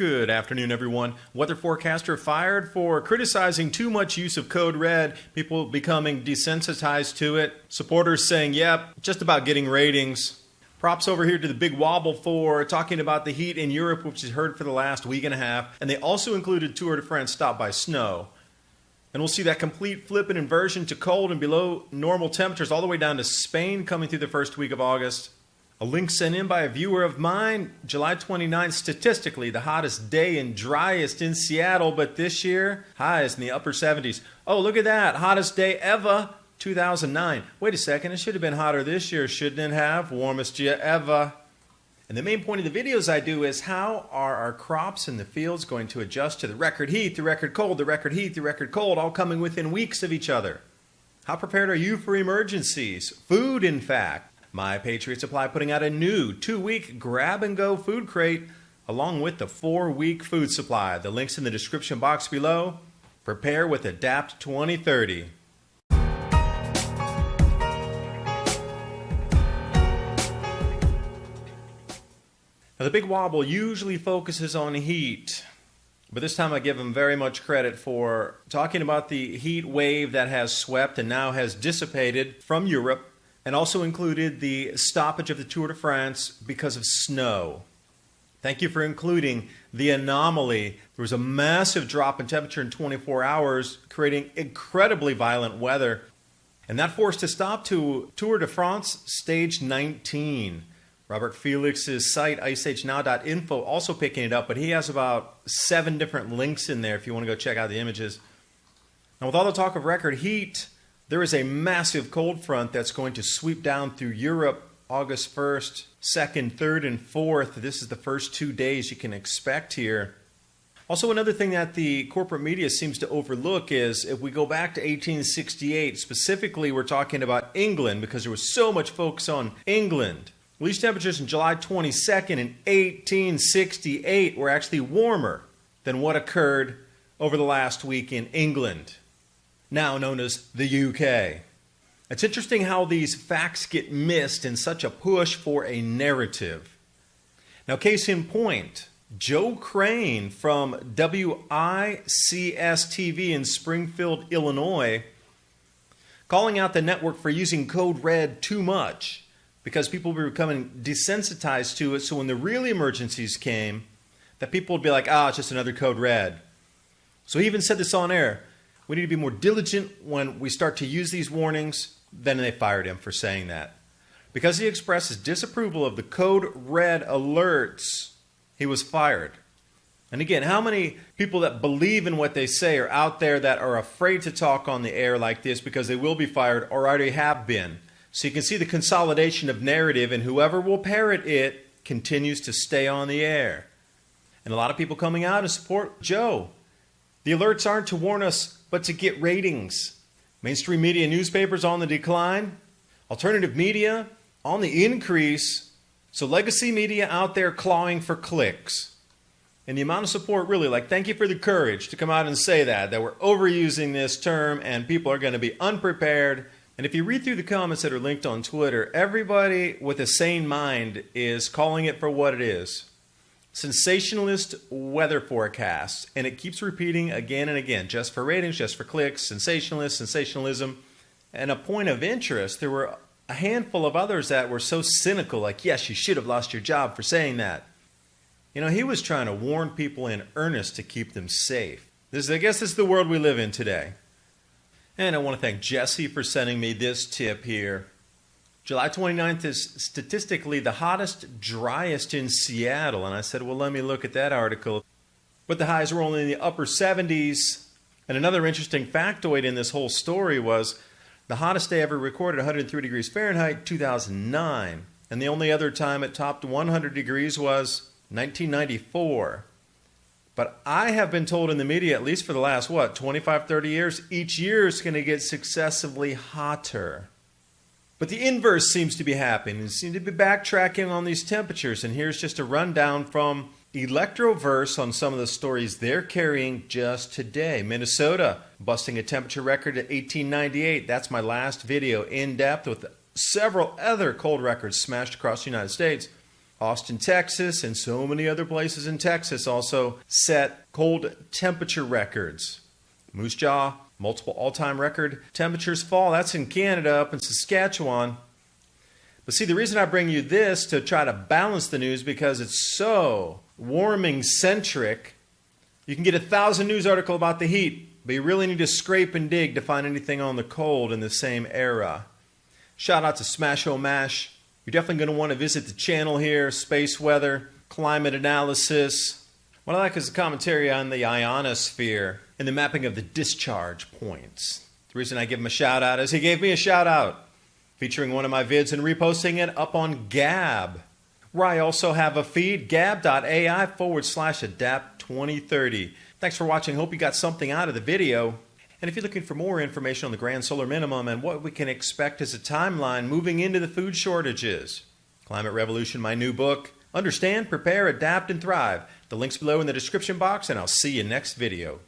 Good afternoon, everyone. Weather forecaster fired for criticizing too much use of code red, people becoming desensitized to it, supporters saying, yep, just about getting ratings. Props over here to the big wobble for talking about the heat in Europe, which is heard for the last week and a half, and they also included Tour de France stopped by snow. And we'll see that complete flip and inversion to cold and below normal temperatures all the way down to Spain coming through the first week of August. A link sent in by a viewer of mine, July 29th, statistically the hottest day and driest in Seattle, but this year, highs in the upper 70s. Oh, look at that, hottest day ever, 2009. Wait a second, it should have been hotter this year, shouldn't it have? Warmest year ever. And the main point of the videos I do is how are our crops in the fields going to adjust to the record heat, the record cold, the record heat, the record cold, all coming within weeks of each other? How prepared are you for emergencies? Food, in fact. My Patriot Supply putting out a new 2-week grab-and-go food crate along with the 4-week food supply. The link's in the description box below. Prepare with Adapt 2030. Now, the big wobble usually focuses on heat, but this time I give them very much credit for talking about the heat wave that has swept and now has dissipated from Europe, and also included the stoppage of the Tour de France because of snow. Thank you for including the anomaly. There was a massive drop in temperature in 24 hours, creating incredibly violent weather, and that forced a stop to Tour de France Stage 19. Robert Felix's site, icehnow.info, also picking it up, but he has about 7 different links in there if you want to go check out the images. Now, with all the talk of record heat, there is a massive cold front that's going to sweep down through Europe August 1st, 2nd, 3rd, and 4th. This is the first 2 days you can expect here. Also, another thing that the corporate media seems to overlook is if we go back to 1868, specifically we're talking about England because there was so much focus on England. Least temperatures in July 22nd in 1868 were actually warmer than what occurred over the last week in England, now known as the UK. It's interesting how these facts get missed in such a push for a narrative. Now, case in point, Joe Crane from WICS-TV in Springfield, Illinois, calling out the network for using code red too much because people were becoming desensitized to it, so when the real emergencies came, that people would be like, it's just another code red. So he even said this on air. We need to be more diligent when we start to use these warnings. Then they fired him for saying that. Because he expressed his disapproval of the code red alerts, he was fired. And again, how many people that believe in what they say are out there that are afraid to talk on the air like this because they will be fired or already have been? So you can see the consolidation of narrative, and whoever will parrot it continues to stay on the air. And a lot of people coming out and support Joe. The alerts aren't to warn us, but to get ratings. Mainstream media newspapers on the decline. Alternative media on the increase. So legacy media out there clawing for clicks. And the amount of support really, thank you for the courage to come out and say that we're overusing this term and people are going to be unprepared. And if you read through the comments that are linked on Twitter, everybody with a sane mind is calling it for what it is. Sensationalist weather forecasts, and it keeps repeating again and again, just for ratings, just for clicks, sensationalist, sensationalism. And a point of interest, there were a handful of others that were so cynical, like, yes, you should have lost your job for saying that. You know, he was trying to warn people in earnest to keep them safe. I guess this is the world we live in today. And I want to thank Jesse for sending me this tip here. July 29th is statistically the hottest, driest in Seattle. And I said, well, let me look at that article. But the highs were only in the upper 70s. And another interesting factoid in this whole story was the hottest day ever recorded, 103 degrees Fahrenheit, 2009. And the only other time it topped 100 degrees was 1994. But I have been told in the media, at least for the last, 25, 30 years, each year is going to get successively hotter. But the inverse seems to be happening. We seem to be backtracking on these temperatures. And here's just a rundown from Electroverse on some of the stories they're carrying just today. Minnesota busting a temperature record at 1898. That's my last video in depth with several other cold records smashed across the United States. Austin, Texas, and so many other places in Texas also set cold temperature records. Moose Jaw, multiple all-time record temperatures fall. That's in Canada, up in Saskatchewan. But see, the reason I bring you this to try to balance the news because it's so warming-centric. You can get 1,000 news articles about the heat, but you really need to scrape and dig to find anything on the cold in the same era. Shout out to Smash-O-Mash. You're definitely going to want to visit the channel here, space weather, climate analysis. What I like is the commentary on the ionosphere and the mapping of the discharge points. The reason I give him a shout out is he gave me a shout out, featuring one of my vids and reposting it up on Gab, where I also have a feed, gab.ai/adapt2030. Thanks for watching. Hope you got something out of the video. And if you're looking for more information on the grand solar minimum and what we can expect as a timeline moving into the food shortages, Climate Revolution, my new book, Understand, Prepare, Adapt, and Thrive. The link's below in the description box, and I'll see you next video.